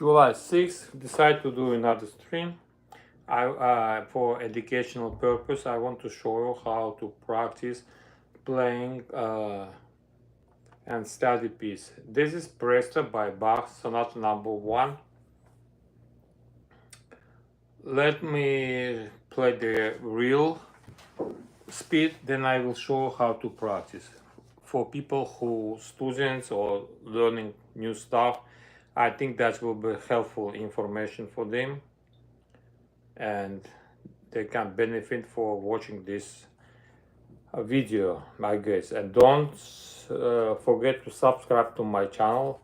July 6th, decide to do another stream. For educational purpose, I want to show you how to practice playing and study piece. This is Presto by Bach, Sonata number 1. Let me play the real speed, then I will show how to practice. For people who students or learning new stuff, I think that will be helpful information for them, and they can benefit for watching this video, I guess. And don't forget to subscribe to my channel.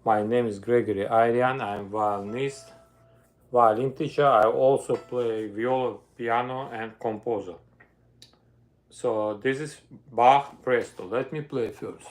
My name is Gregory Ayriyan. I'm violinist, violin teacher. I also play viola, piano, and composer. So this is Bach Presto. Let me play first.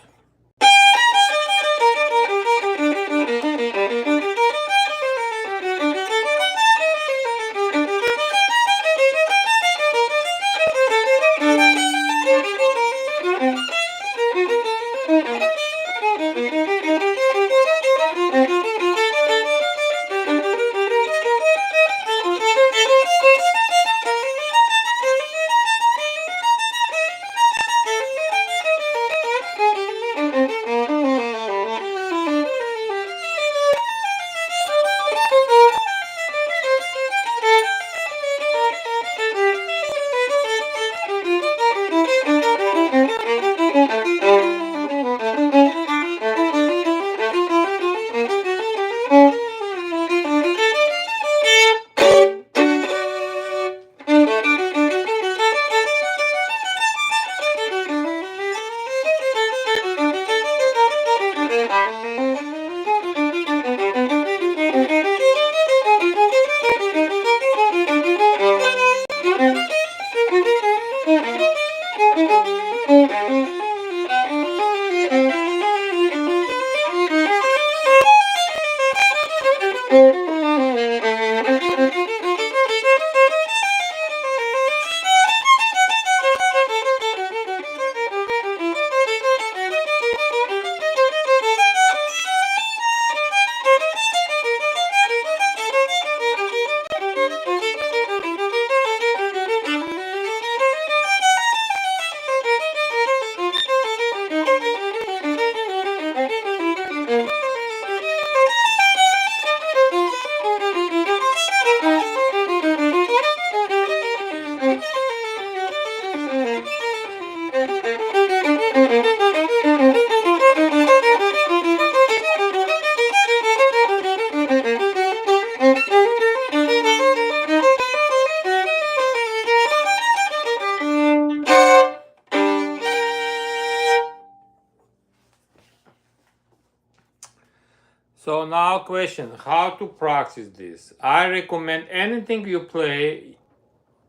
So now question, how to practice this? I recommend anything you play,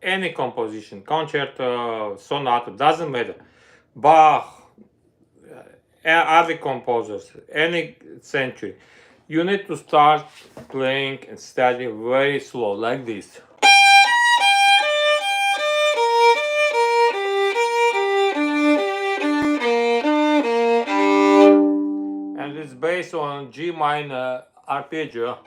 any composition, concerto, sonata, doesn't matter. Bach, other composers, any century. You need to start playing and study very slow, like this. And it's based on G minor arpeggio.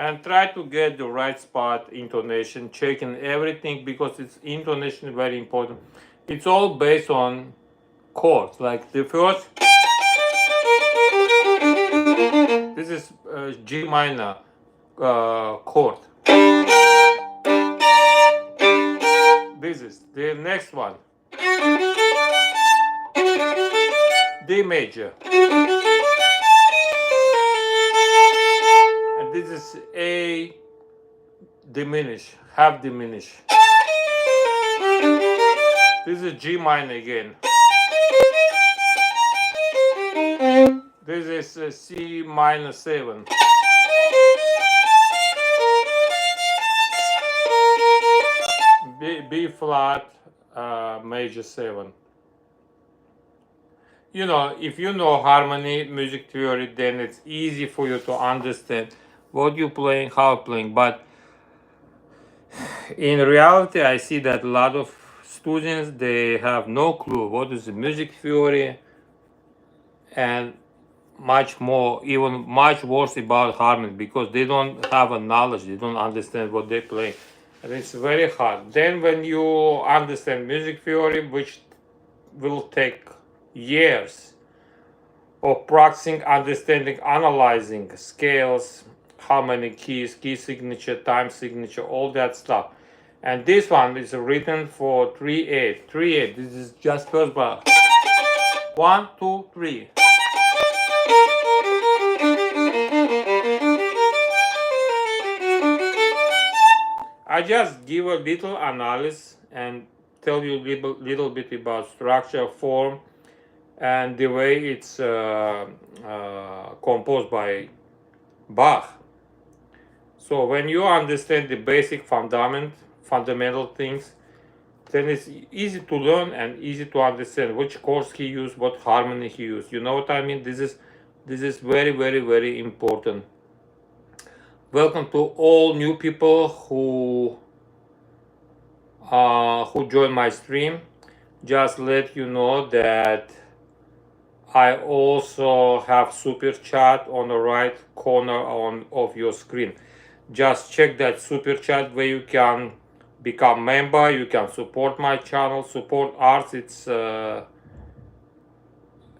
And try to get the right spot, intonation, checking everything, because it's intonation very important. It's all based on chords. Like the first, this is G minor chord. This is the next one, D major. And this is A diminish, half diminish. This is G minor again. This is C minor 7. B flat major 7. You know, if you know harmony, music theory, then it's easy for you to understand what you're playing, how you're playing. But in reality, I see that a lot of students, they have no clue what is the music theory, and much more, even much worse about harmony, because they don't have a knowledge, they don't understand what they play, and it's very hard. Then when you understand music theory, which will take years of practicing, understanding, analyzing scales, how many keys, key signature, time signature, all that stuff. And this one is written for 3/8. 3/8. This is just first bar. 1, 2, 3. I just give a little analysis and tell you a little bit about structure, form, and the way it's composed by Bach. So when you understand the basic fundamental things, then it's easy to learn and easy to understand which chords he used, what harmony he used. You know what I mean? This is very, very, very important. Welcome to all new people who join my stream. Just let you know that I also have super chat on the right corner of your screen. Just check that super chat where you can become member, you can support my channel, support arts. It's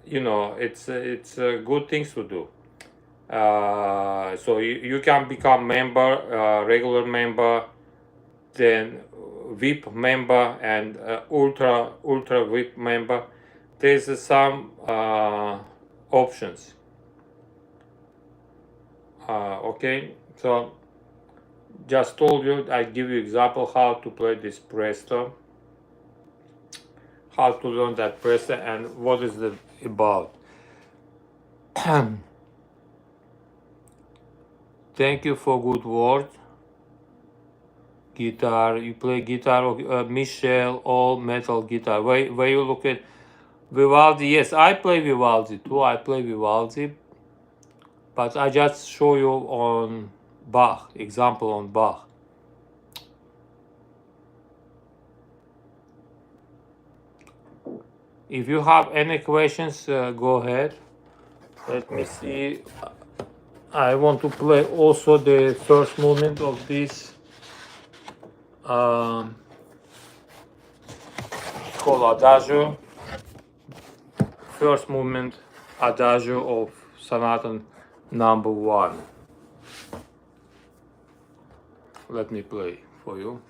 you know, it's good things to do. So you can become member, regular member, then VIP member, and ultra VIP member. There's some options. Okay, so just told you, I give you example how to play this presto, how to learn that presto, and what is it about. Thank you for good word. Guitar, you play guitar, Michelle, all metal guitar. Where you look at Vivaldi? Yes, I play Vivaldi too. I play Vivaldi, but I just show you on Bach, example on Bach. If you have any questions, go ahead. Let me see. I want to play also the first movement of this. Called Adagio. First movement, Adagio of Sonata number 1. Let me play for you.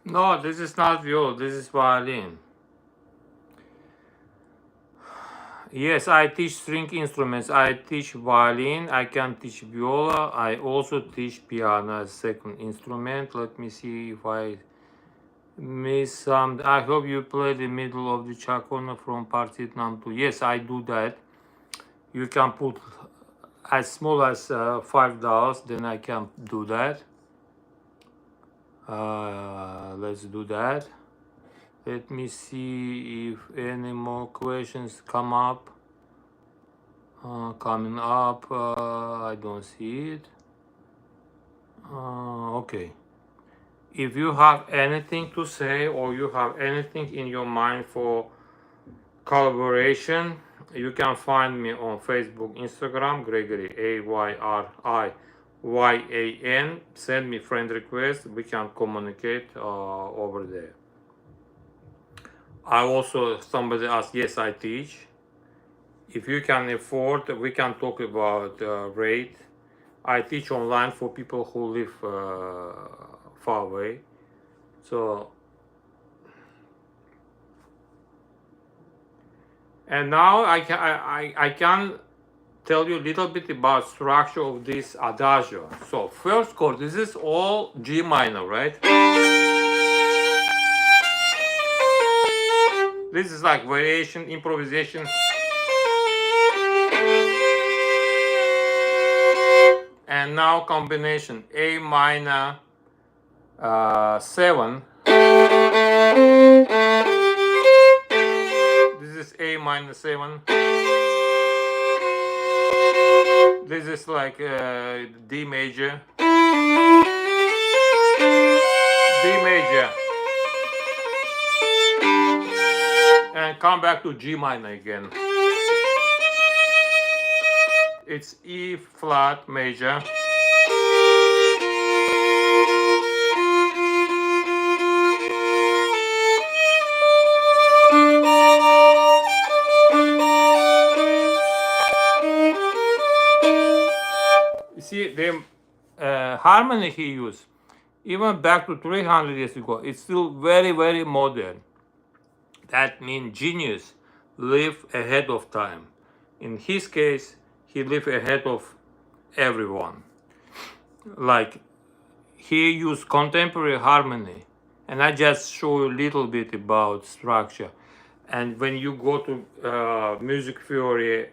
No, this is not viola, this is violin. Yes, I teach string instruments. I teach violin, I can teach viola, I also teach piano as second instrument. Let me see if I miss some. I hope you play the middle of the Chaconne from Party Number 2. Yes, I do that. You can put as small as $5, then I can do that. Let's do that. Let me see if any more questions come up. Coming up, I don't see it. Okay. If you have anything to say or you have anything in your mind for collaboration, you can find me on Facebook, Instagram, Gregory Ayriyan. Send me friend request. We can communicate over there. I also, somebody asked, yes, I teach. If you can afford, we can talk about rate. I teach online for people who live far away. So, and now I can tell you a little bit about structure of this Adagio. So first chord, this is all G minor, right? This is like variation, improvisation. And now combination A minor 7. This is A minor 7. This is like D major. D major. And come back to G minor again. It's E flat major. You see the harmony he used, even back to 300 years ago, it's still very, very modern. That means genius live ahead of time. In his case, he lived ahead of everyone. Like, he used contemporary harmony, and I just show you a little bit about structure. And when you go to music theory,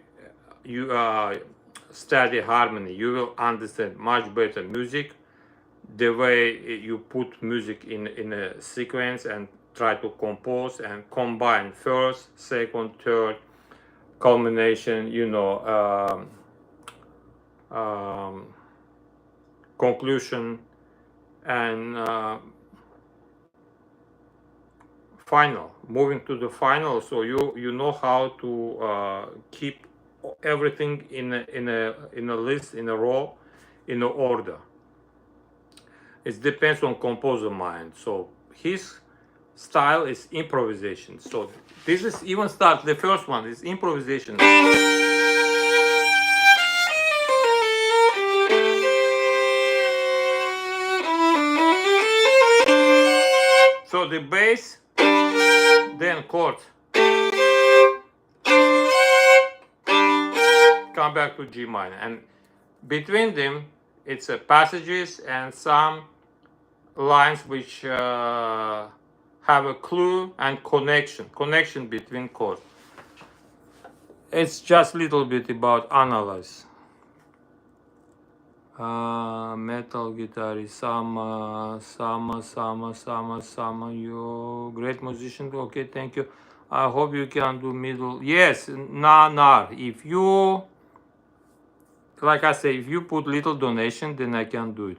you study harmony, you will understand much better music, the way you put music in a sequence and try to compose and combine first, second, third, culmination, conclusion, and final. Moving to the final, so you know how to keep everything in a list, in a row, in a order. It depends on composer mind. So his style is improvisation. So this is even start. The first one is improvisation. So the bass, then chord. come back to G minor, and between them it's passages and some lines which have a clue and connection between chords. It's just a little bit about analyze. Metal guitarist, Sama, you great musician. Okay, thank you. I hope you can do middle. Yes, nah. If you, like I say, if you put little donation, then I can do it.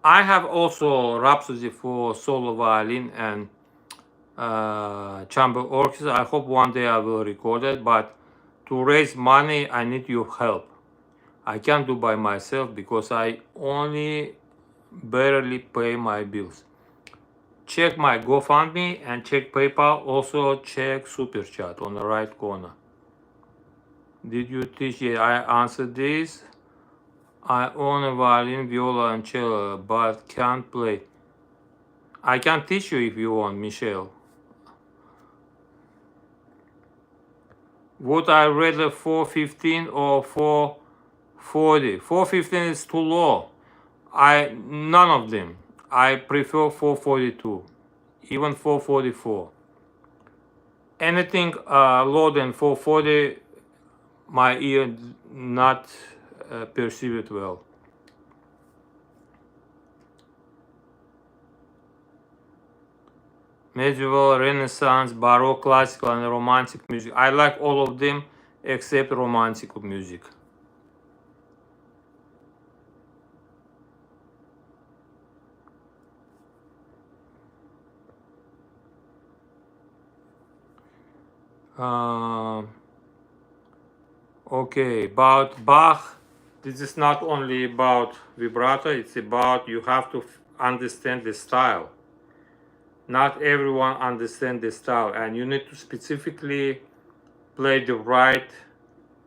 I have also Rhapsody for solo violin and chamber orchestra. I hope one day I will record it, but to raise money, I need your help. I can't do by myself because I only barely pay my bills. Check my GoFundMe and check PayPal. Also check Super Chat on the right corner. Did you teach? Yeah, I answered this. I own a violin, viola, and cello, but can't play. I can teach you if you want, Michelle. Would I rather 415 or 440? 415 is too low. None of them. I prefer 442, even 444. Anything lower than 440, my ear not perceive it well. Medieval, Renaissance, Baroque, classical, and romantic music. I like all of them except romantic music. Okay, about Bach, this is not only about vibrato, it's about you have to understand the style. Not everyone understands the style, and you need to specifically play the right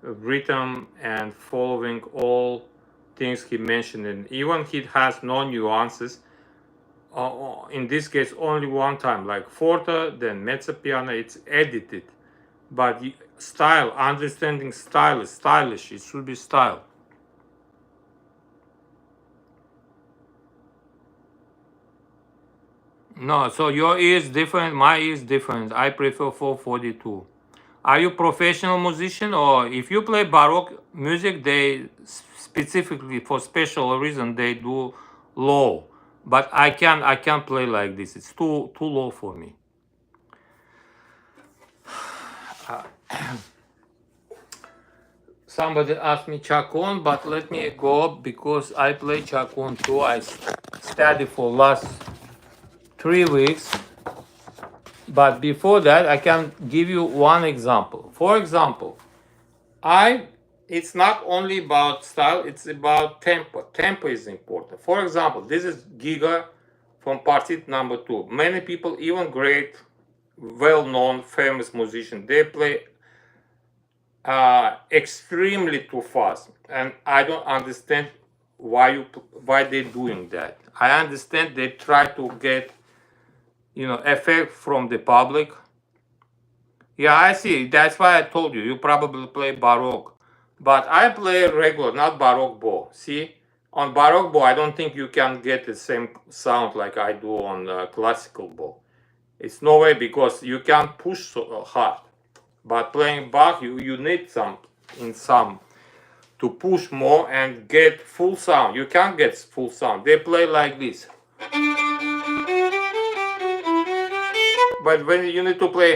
rhythm and following all things he mentioned. And even he has no nuances. In this case, only one time, like forte, then mezzo piano, it's edited. But style, understanding style is stylish. It should be style. No, so your ear is different, my ear is different. I prefer 442. Are you professional musician, or if you play Baroque music, they specifically for special reason they do low. But I can't play like this. It's too low for me. Somebody asked me Chaconne, but let me go because I play Chaconne too. I study for last 3 weeks. But before that, I can give you one example. For example, it's not only about style, it's about tempo. Tempo is important. For example, this is Giga from Partit number 2. Many people, even great, well-known, famous musicians, they play extremely too fast. And I don't understand why they're doing that. I understand they try to get effect from the public. Yeah, I see. That's why I told you. You probably play Baroque. But I play regular, not Baroque bow. See? On Baroque bow, I don't think you can get the same sound like I do on classical bow. It's no way because you can't push so hard. But playing Bach, you need some to push more and get full sound. You can't get full sound. They play like this. But when you need to play,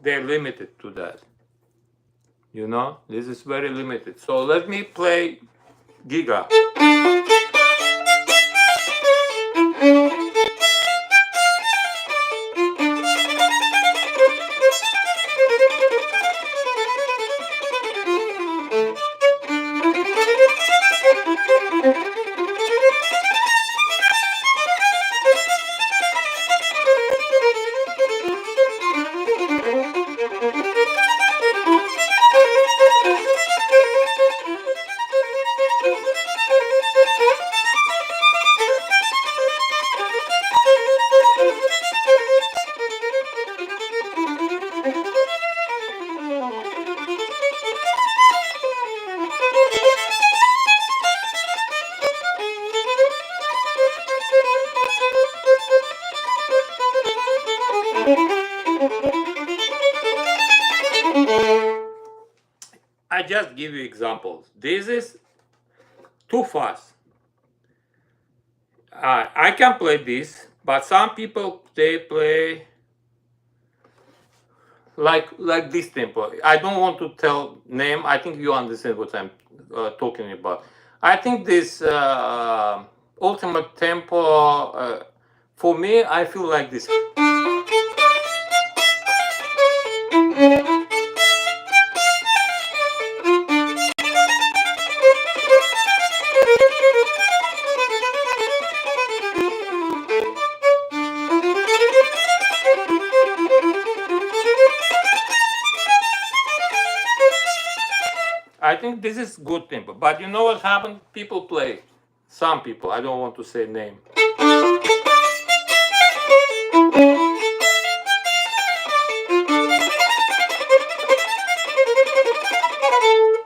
they're limited to that. This is very limited. So let me play Giga. I just give you examples. This is too fast. I can play this, but some people they play like this tempo. I don't want to tell name. I think you understand what I'm talking about. I think this ultimate tempo for me, I feel like this. I think this is good tempo, but you know what happened? People play. Some people. I don't want to say name.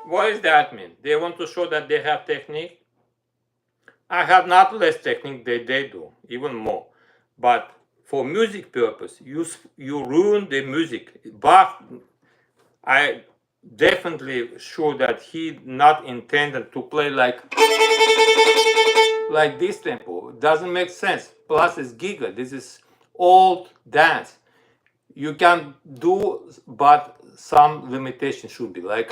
What does that mean? They want to show that they have technique. I have not less technique than they do, even more. But for music purpose, you ruin the music. Bach, I definitely sure that he not intended to play like this tempo. It doesn't make sense. Plus it's giga. This is old dance. You can do, but some limitation should be like.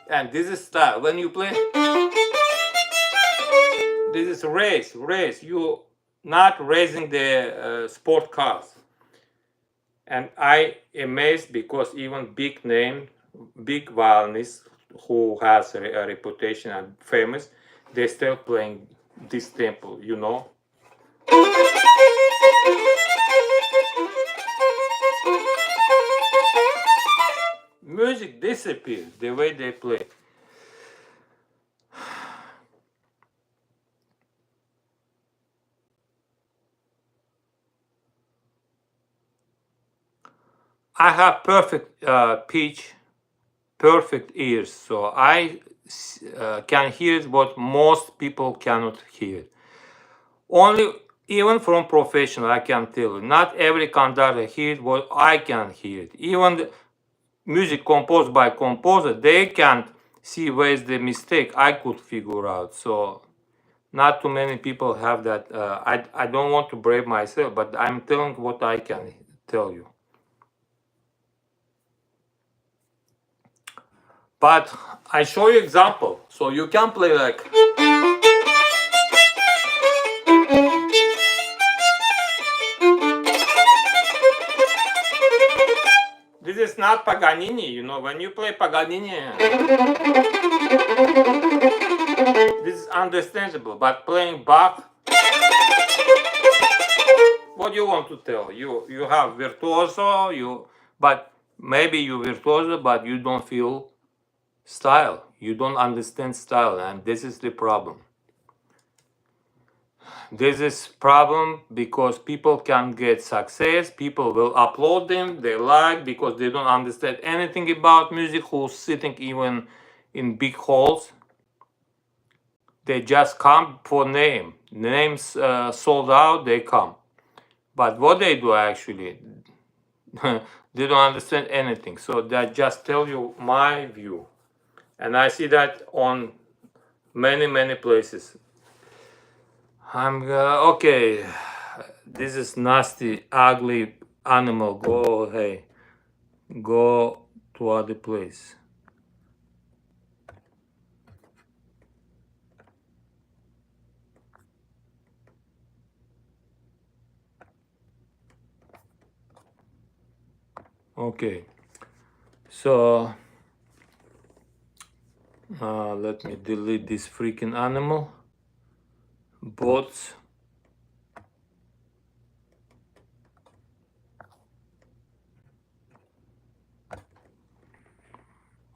And this is style. When you play, this is race. You not raising the sport cars. And I amazed because even big name, big violinists who has a reputation and famous, they still playing this tempo, you know. Music disappears the way they play. I have perfect pitch, perfect ears, so I can hear what most people cannot hear. Only, even from professional, I can tell you, not every conductor hears what I can hear. Even the music composed by composer, they can't see where's the mistake I could figure out. So not too many people have that. I don't want to brave myself, but I'm telling what I can tell you. But I show you example, so you can play like. This is not Paganini, you know, when you play Paganini, this is understandable, but playing Bach, what do you want to tell? You have virtuoso, but maybe you virtuoso, but you don't feel style. You don't understand style, and this is the problem. This is problem because people can get success. People will upload them. They like because they don't understand anything about music. Who's sitting even in big halls? They just come for name. Names sold out. They come, but what they do actually, they don't understand anything. So that just tell you my view, and I see that on many places. I'm okay. This is nasty, ugly animal. Go to other place. Okay, so let me delete this freaking animal. Bots.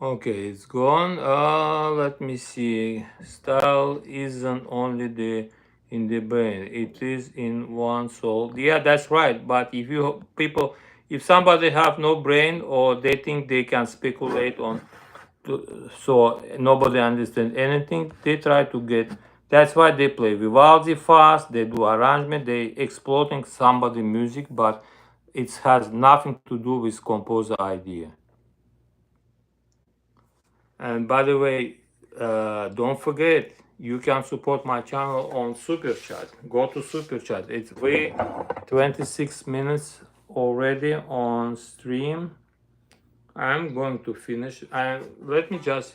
Okay, it's gone. Let me see. Style isn't only in the brain; it is in one soul. Yeah, that's right. But if somebody have no brain or they think they can speculate on, so nobody understand anything, they try to get. That's why they play Vivaldi fast. They do arrangement. They exploiting somebody music, but it has nothing to do with composer idea. And by the way, don't forget, you can support my channel on Super Chat. Go to Super Chat. It's 26 minutes already on stream. I'm going to finish, and let me just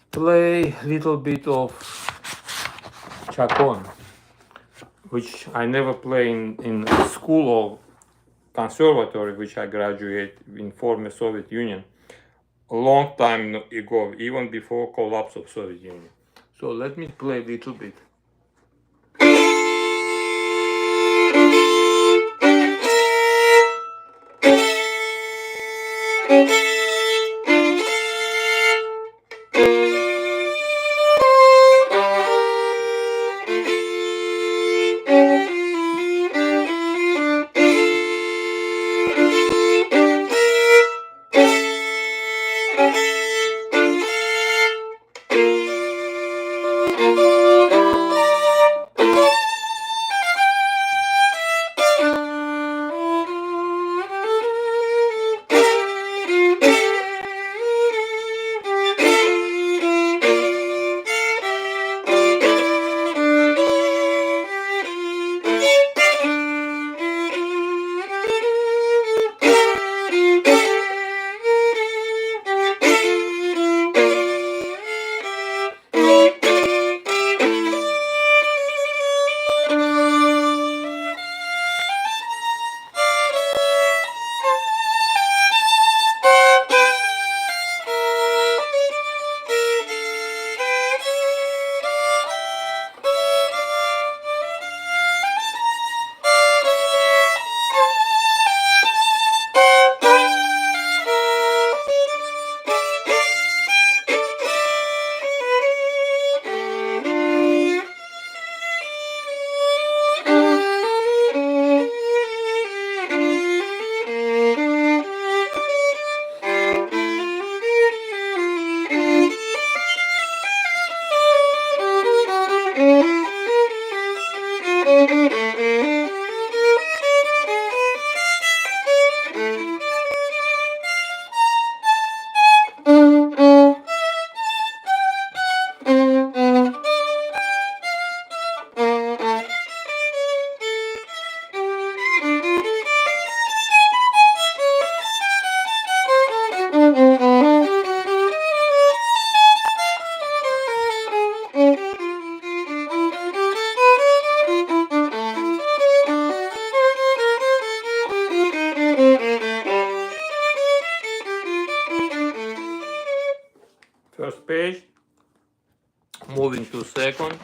play a little bit of Chaconne, which I never play in school or conservatory, which I graduated in former Soviet Union a long time ago, even before collapse of Soviet Union. So let me play a little bit. First page, moving to second.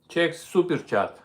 Check Super Chat.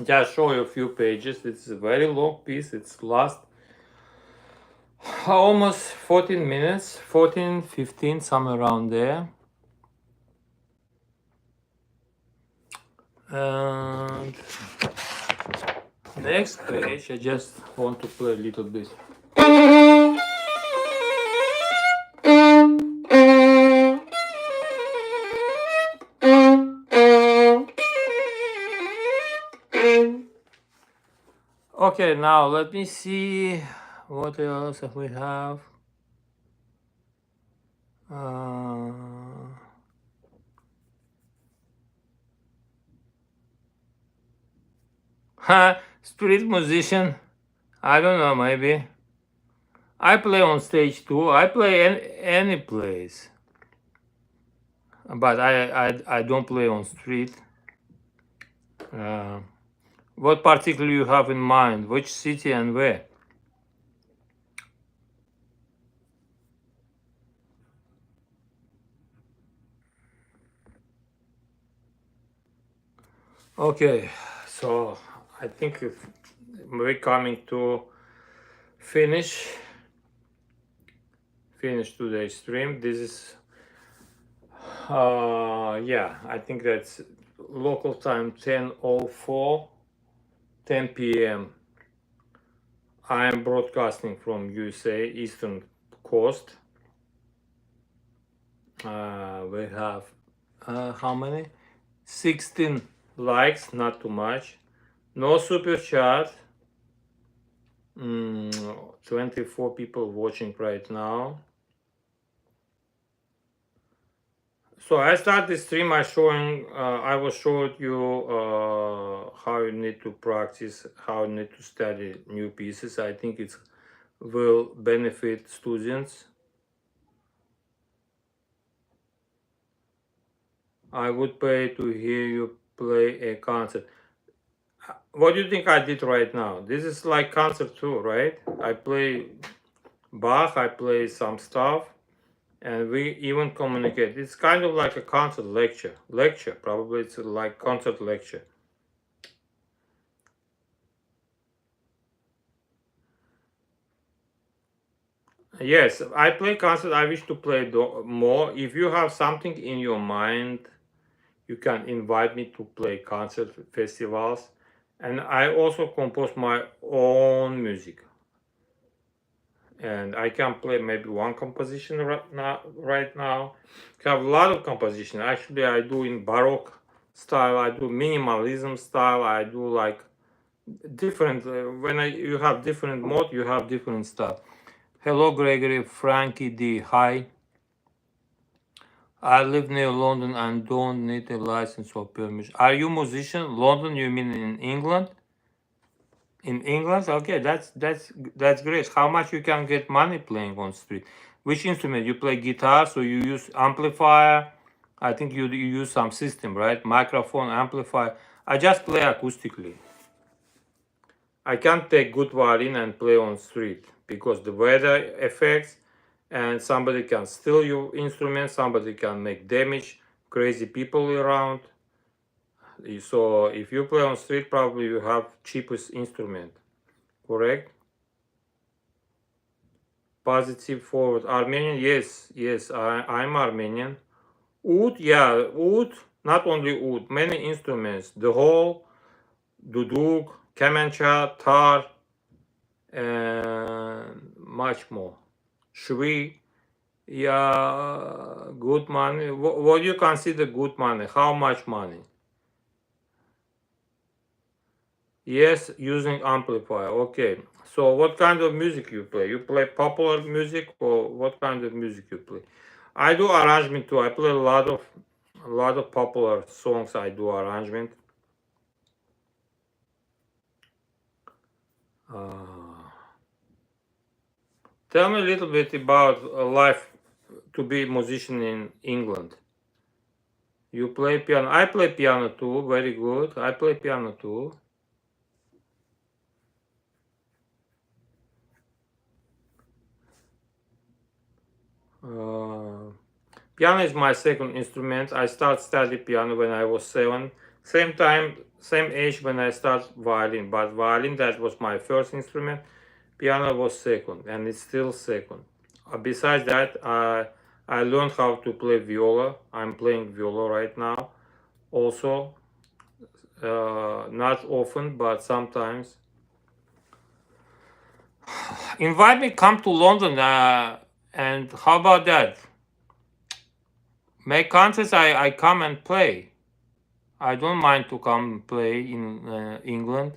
just show you a few pages. It's a very long piece. It's last almost 14 minutes, 14, 15, somewhere around there. And next page, I just want to play a little bit. Okay, now let me see what else we have. Street musician. I don't know, maybe. I play on stage too. I play any place, but I don't play on street. What particularly you have in mind? Which city and where? Okay, so I think we're coming to finish today's stream. This is yeah, I think that's local time 10:04, 10 p.m. I am broadcasting from USA Eastern Coast. We have how many? 16 likes, not too much. No super chat. 24 people watching right now. So I start the stream. I was showing you how you need to practice, how you need to study new pieces. I think it will benefit students. I would pay to hear you play a concert. What do you think I did right now? This is like concert too, right? I play Bach, I play some stuff, and we even communicate. It's kind of like a concert lecture. Probably it's like concert lecture. Yes, I play concert. I wish to play more. If you have something in your mind, you can invite me to play concert festivals. And I also compose my own music. And I can play maybe one composition right now. I have a lot of composition. Actually, I do in Baroque style. I do minimalism style. I do like different. You have different mode, you have different style. Hello, Gregory, Frankie D. Hi. I live near London and don't need a license or permission. Are you musician? London? You mean in England? In England? Okay, that's great. How much you can get money playing on street? Which instrument? You play guitar, so you use amplifier. I think you use some system, right? Microphone, amplifier. I just play acoustically. I can't take good violin and play on street because the weather effects, and somebody can steal your instrument, somebody can make damage, crazy people around. So if you play on street, probably you have cheapest instrument, correct? Positive forward. Armenian, yes, I'm Armenian. Oud, yeah, oud, not only oud, many instruments. The whole, duduk, kemençe, tar, and much more. Shri, yeah, good money. What do you consider good money? How much money? Yes, using amplifier. Okay. So what kind of music you play? You play popular music or what kind of music you play? I do arrangement too. I play a lot of popular songs. I do arrangement. Tell me a little bit about life to be a musician in England. You play piano. I play piano too. Very good. I play piano too. Piano is my second instrument. I started studying piano when I was 7. Same time same age when I started violin, but violin, that was my first instrument. Piano was second, and it's still second. Besides that, I learned how to play viola. I'm playing viola right now. Also, not often, but sometimes. Invite me, come to London, and how about that? Make concerts, I come and play. I don't mind to come play in England.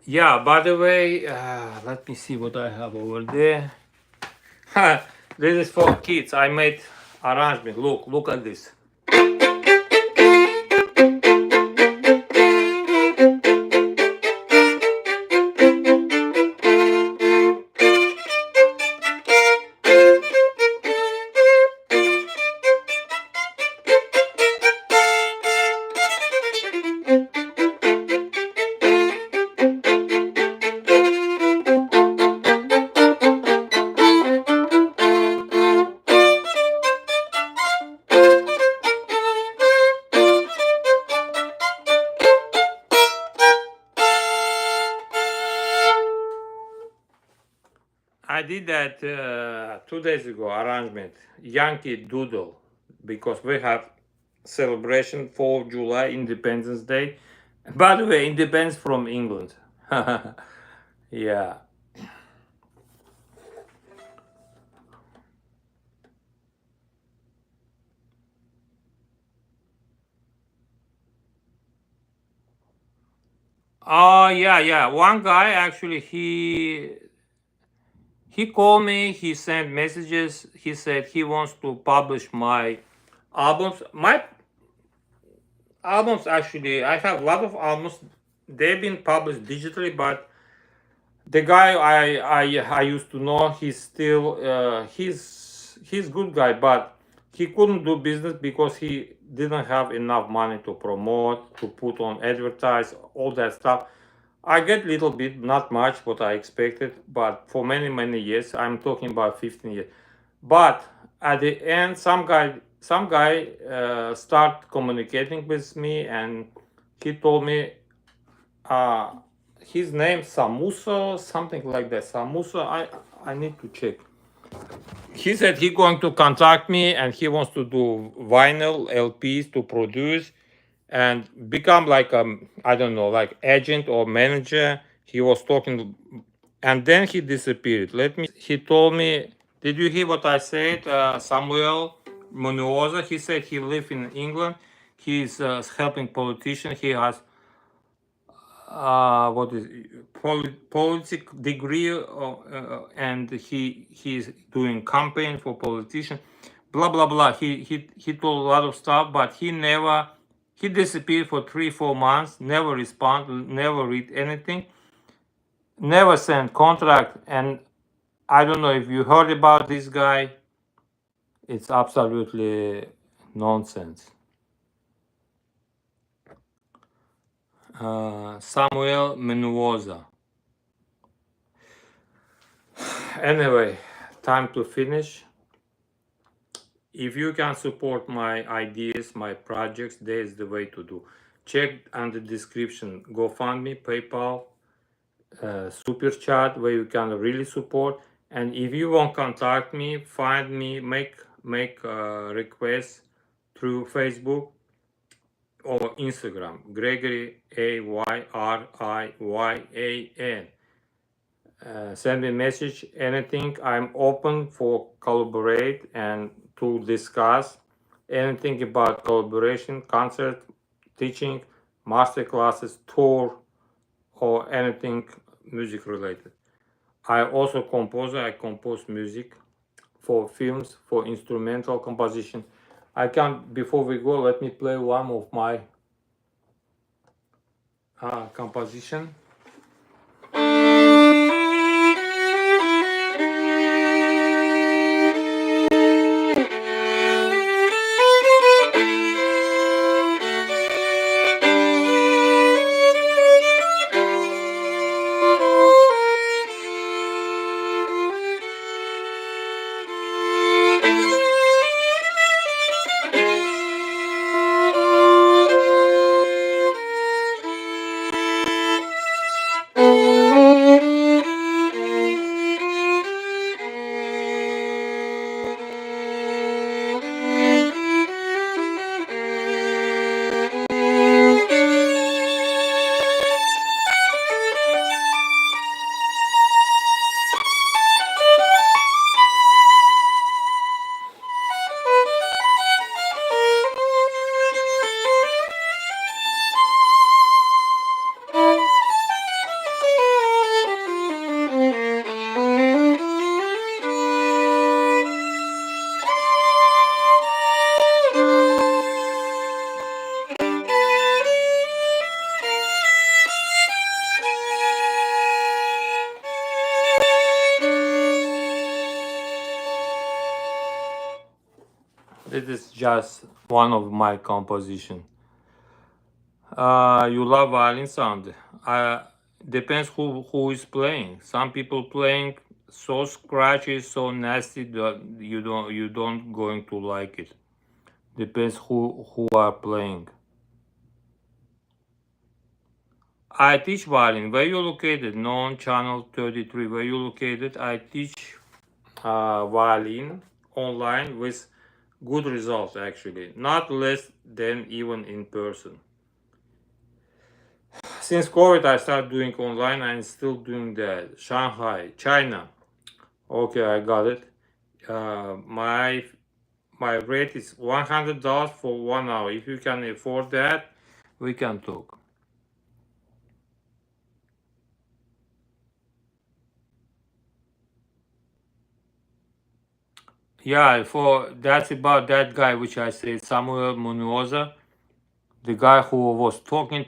Yeah, by the way, let me see what I have over there. This is for kids. I made arrangement. Look at this. I did that 2 days ago, arrangement, Yankee Doodle, because we have celebration 4th of July, Independence Day. By the way, independence from England. Yeah. Oh, yeah. One guy actually, he called me, he sent messages, he said he wants to publish my albums. My albums, actually, I have a lot of albums. They've been published digitally, but the guy I used to know, he's still he's good guy, but he couldn't do business because he didn't have enough money to promote, to put on advertise, all that stuff. I get little bit, not much what I expected, but for many years, I'm talking about 15 years. But at the end, some guy start communicating with me, and he told me uh, his name Samuso, something like that. Samuso, I need to check. He said he going to contact me and he wants to do vinyl LPs to produce and become like I don't know, like agent or manager. He was talking, and then he disappeared. He told me, did you hear what I said? Samuel Munoza. He said he live in England. He's helping politicians. He has what is politics degree, and he's doing campaign for politician, blah blah blah. He told a lot of stuff, but he disappeared for 3 4 months, never respond, never read anything, never sent contract. And I don't know if you heard about this guy. It's absolutely nonsense. Samuel Menuoza. Anyway, time to finish. If you can support my ideas, my projects, there's the way to do. Check on the description, GoFundMe, PayPal, Super Chat, where you can really support. And if you want to contact me, find me, make requests through Facebook or Instagram, Gregory Ayriyan. Send me a message, anything. I'm open for collaborate and to discuss anything about collaboration, concert, teaching, master classes, tour, or anything music related. I also composer. I compose music for films, for instrumental composition. I can, before we go, let me play one of my composition. This is just one of my composition. You love violin sound. Depends who is playing. Some people playing so scratchy, so nasty that you don't going to like it. Depends who are playing. I teach violin. Where you located? Non channel 33. Where you located? I teach violin online with good results actually. Not less than even in person. Since COVID, I started doing online. I'm still doing that. Shanghai, China. Okay, I got it. My rate is $100 for 1 hour. If you can afford that, we can talk. Yeah, for that's about that guy which I said, Samuel Munoza, the guy who was talking,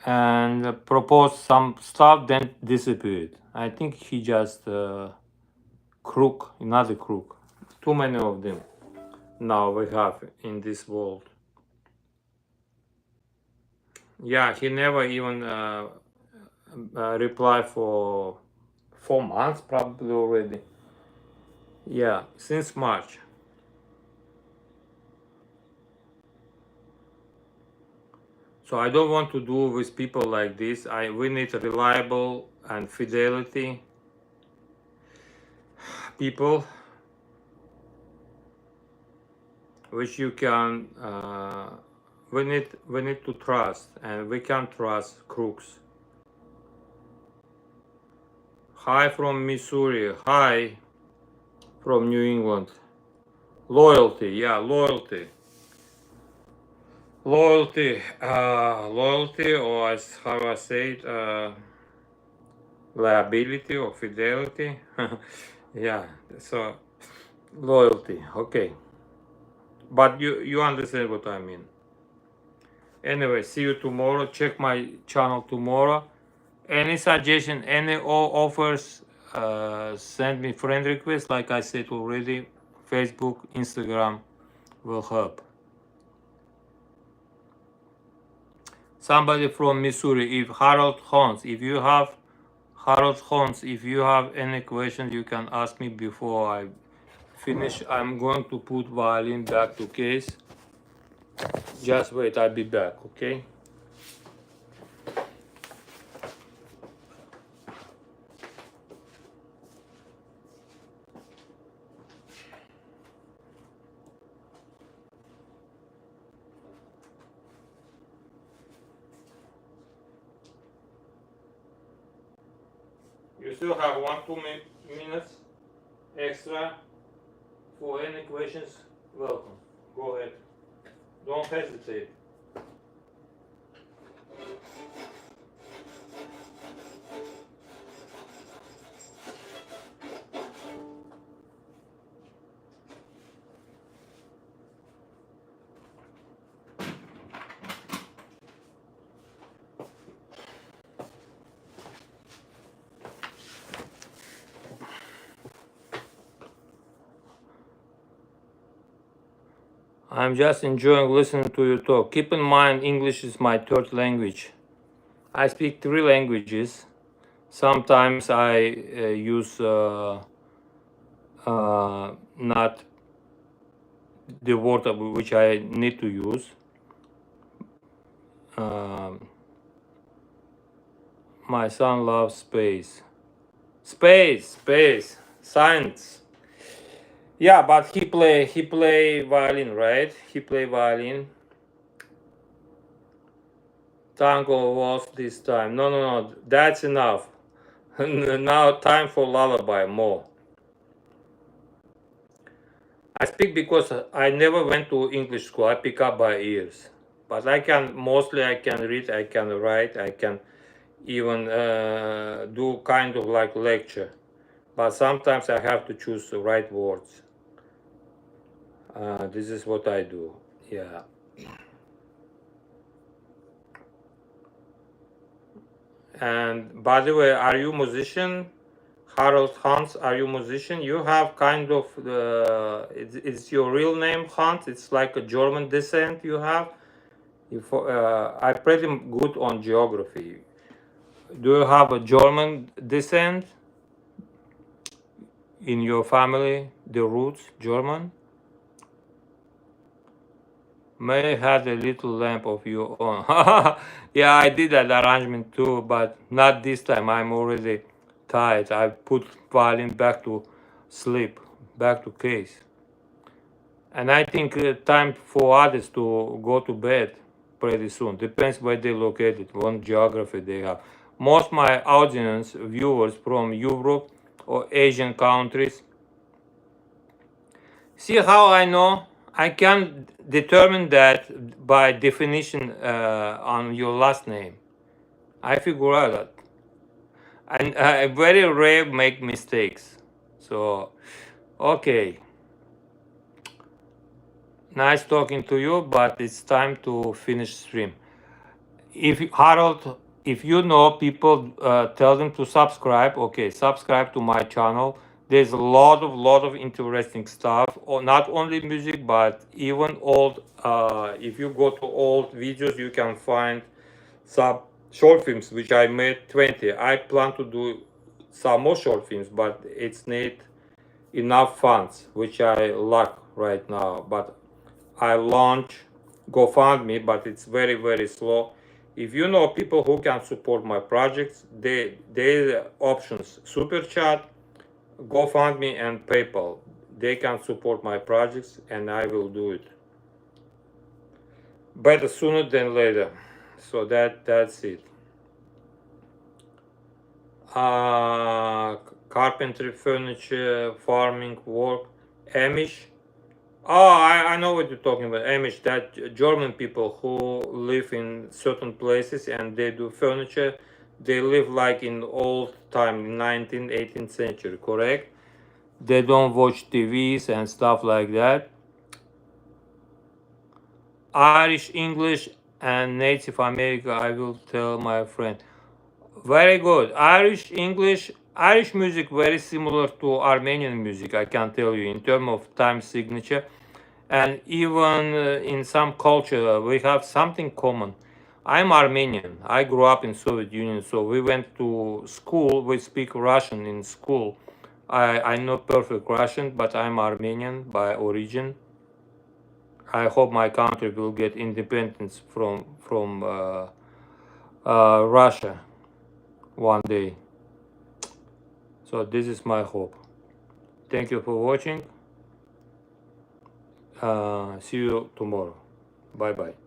and proposed some stuff, then disappeared. I think he just crook, another crook. Too many of them now we have in this world. Yeah, he never even replied for 4 months probably already. Yeah, since March. So I don't want to do with people like this. We need reliable and fidelity people which you can we need to trust, and we can't trust crooks. Hi from Missouri. Hi from New England. Loyalty, yeah, loyalty. Loyalty, or as how I say it, liability or fidelity. Yeah, so loyalty, okay. But you understand what I mean. Anyway, see you tomorrow. Check my channel tomorrow. Any suggestion, any offers, send me friend request. Like I said already, Facebook, Instagram will help. Somebody from Missouri, if Harold Holmes, if you have any questions, you can ask me before I finish. I'm going to put violin back to case. Just wait, I'll be back, okay? You still have 1-2 minutes extra for any questions. Welcome. Go ahead. Don't hesitate. I'm just enjoying listening to you talk. Keep in mind, English is my third language. I speak 3 languages. Sometimes I use not the word which I need to use. My son loves space. Space, science. Yeah, but he play violin, right? He play violin. Tango was this time. No. That's enough. Now time for lullaby more. I speak because I never went to English school. I pick up by ears. But I can read, I can write, I can even do kind of like lecture. But sometimes I have to choose the right words. This is what I do. Yeah. And by the way, are you a musician, Harold Hans, are you a musician? You have kind of it's your real name, Hans. It's like a German descent you have. If I'm pretty good on geography. Do you have a German descent in your family? The roots German? May had a little lamp of your own. Yeah, I did that arrangement too, but not this time. I'm already tired. I put violin back to sleep, back to case. And I think time for others to go to bed pretty soon. Depends where they located, what geography they have. Most my audience, viewers from Europe or Asian countries. See how I know? I can determine that by definition on your last name. I figure out that. And I very rare make mistakes. So, okay. Nice talking to you, but it's time to finish stream. If Harold, if you know people, tell them to subscribe. Okay, subscribe to my channel. There's a lot of interesting stuff. Or not only music, but even old. If you go to old videos, you can find some short films which I made 20. I plan to do some more short films, but it's need enough funds, which I lack right now. But I launch GoFundMe, but it's very slow. If you know people who can support my projects, they options Super Chat, GoFundMe, and PayPal. They can support my projects, and I will do it. Better sooner than later. So that's it. Carpentry, furniture, farming, work, Amish. Oh, I know what you're talking about. Amish, that German people who live in certain places and they do furniture. They live like in old time, 19th, 18th century, correct? They don't watch TVs and stuff like that. Irish, English, and Native America, I will tell my friend. Very good. Irish, English, Irish music very similar to Armenian music, I can tell you, in terms of time signature. And even in some culture, we have something common. I'm Armenian. I grew up in Soviet Union, so we went to school. We speak Russian in school. I know perfect Russian, but I'm Armenian by origin. I hope my country will get independence from Russia one day. So this is my hope. Thank you for watching. See you tomorrow. Bye bye.